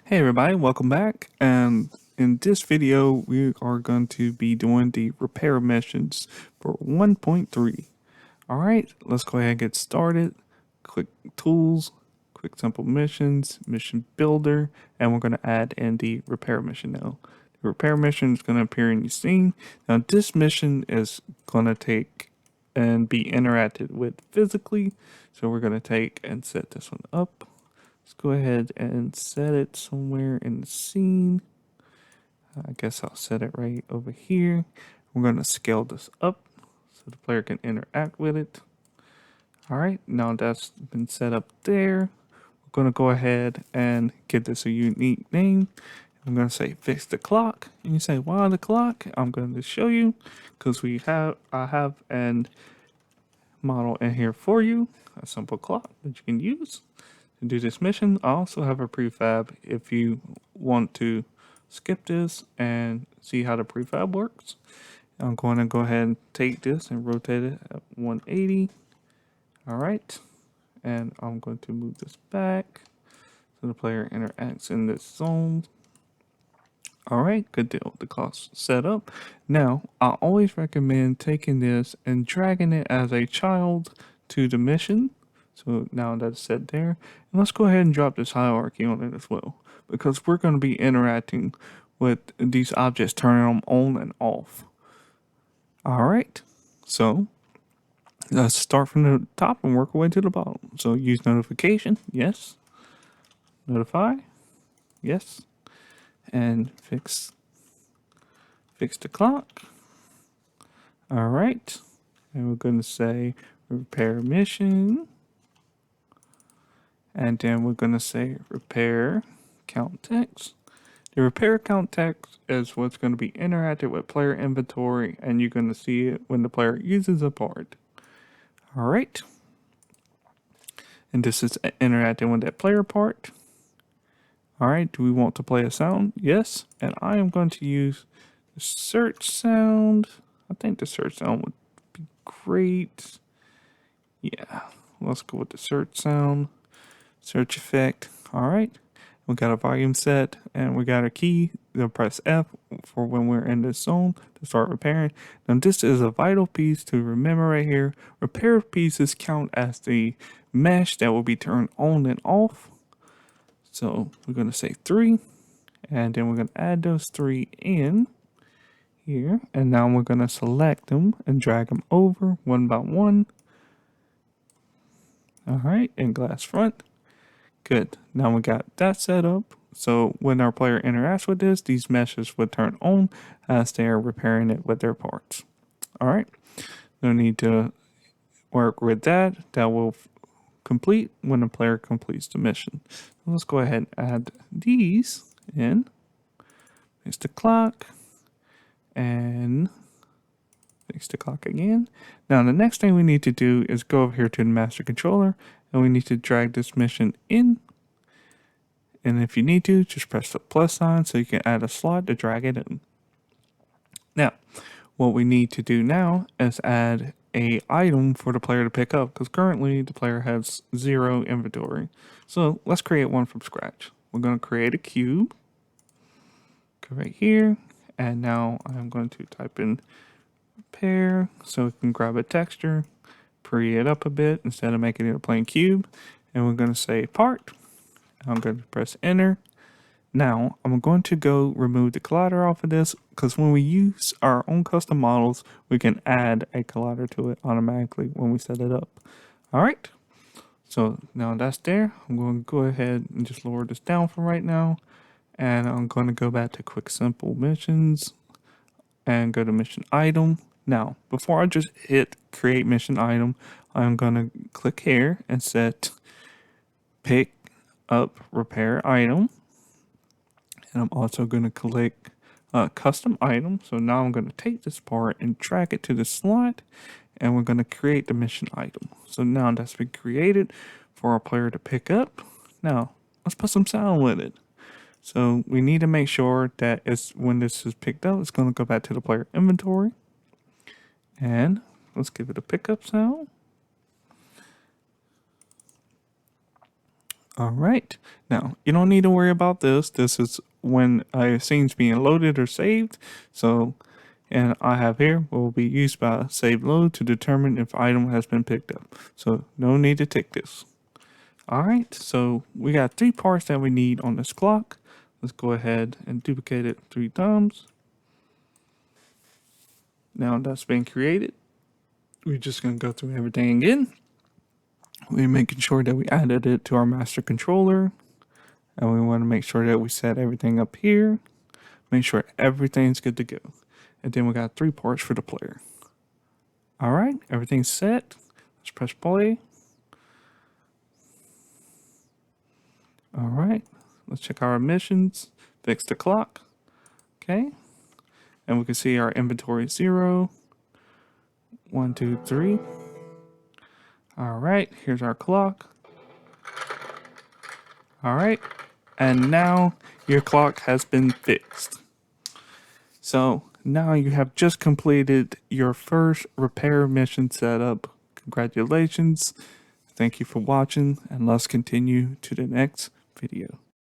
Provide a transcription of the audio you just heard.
Hey everybody, welcome back. And in this video, we are going to be doing the repair missions for 1.3. All right, let's go ahead and get started. Click tools, quick simple missions, mission builder, and we're going to add in the repair mission now. The repair mission is going to appear in your scene. Now this mission is going to take and be interacted with physically. So we're going to take and set this one up. Let's go ahead and set it somewhere in the scene. I guess I'll set it right over here. We're going to scale this up so the player can interact with it. All right, now that's been set up there. We're going to go ahead and give this a unique name. I'm going to say fix the clock. And you say, why the clock? I'm going to show you because I have an model in here for you, a simple clock that you can use to do this mission. I also have a prefab if you want to skip this and see how the prefab works. I'm going to go ahead and take this and rotate it at 180. All right. And I'm going to move this back so the player interacts in this zone. All right, good deal. The clock's set up. Now, I always recommend taking this and dragging it as a child to the mission. So now that's set there. And let's go ahead and drop this hierarchy on it as well, because we're going to be interacting with these objects, turning them on and off. All right, so let's start from the top and work our way to the bottom. So use notification, yes. Notify, yes. And fix the clock. All right, and we're going to say repair mission. And then we're going to say repair count text. The repair count text is what's going to be interacted with player inventory, and you're going to see it when the player uses a part. All right. And this is interacting with that player part. All right. Do we want to play a sound? Yes. And I am going to use the search sound. I think the search sound would be great. Yeah. Let's go with the search sound. Search effect. All right. We got a volume set and we got a key. They'll press F for when we're in this zone to start repairing. Now this is a vital piece to remember right here. Repair pieces count as the mesh that will be turned on and off. So we're going to say 3 and then we're going to add those 3 in here. And now we're going to select them and drag them over one by one. All right. And glass front. Good. Now we got that set up. So when our player interacts with this, these meshes would turn on as they are repairing it with their parts. All right. No need to work with that. That will complete when the player completes the mission. So let's go ahead and add these in. Fix the clock. And fix the clock again. Now the next thing we need to do is go over here to the master controller and we need to drag this mission in. And if you need to, just press the plus sign so you can add a slot to drag it in. Now, what we need to do now is add a item for the player to pick up because currently the player has 0 inventory. So let's create one from scratch. We're going to create a cube. Go right here. And now I'm going to type in repair so we can grab a texture, pretty it up a bit instead of making it a plain cube. And we're going to say part. I'm going to press enter. Now I'm going to go remove the collider off of this because when we use our own custom models, we can add a collider to it automatically when we set it up. All right. So now that's there. I'm going to go ahead and just lower this down for right now. And I'm going to go back to quick simple missions and go to mission item. Now, before I just hit create mission item, I'm going to click here and set pick up repair item. And I'm also going to click custom item. So now I'm going to take this part and drag it to the slot and we're going to create the mission item. So now that's been created for our player to pick up. Now let's put some sound with it. So we need to make sure that when this is picked up, it's going to go back to the player inventory. And let's give it a pickup sound. All right. Now, you don't need to worry about this. This is when a scene's being loaded or saved. So, and I have here will be used by save load to determine if item has been picked up. So, no need to tick this. All right. So, we got 3 parts that we need on this clock. Let's go ahead and duplicate it 3 times. Now that's been created. We're just going to go through everything again. We're making sure that we added it to our master controller. And we want to make sure that we set everything up here. Make sure everything's good to go. And then we got 3 parts for the player. All right, everything's set. Let's press play. All right, let's check our missions. Fix the clock. Okay. And we can see our inventory 0, 1, 2, 3. All right, here's our clock. All right, and now your clock has been fixed. So now you have just completed your first repair mission setup. Congratulations. Thank you for watching, and let's continue to the next video.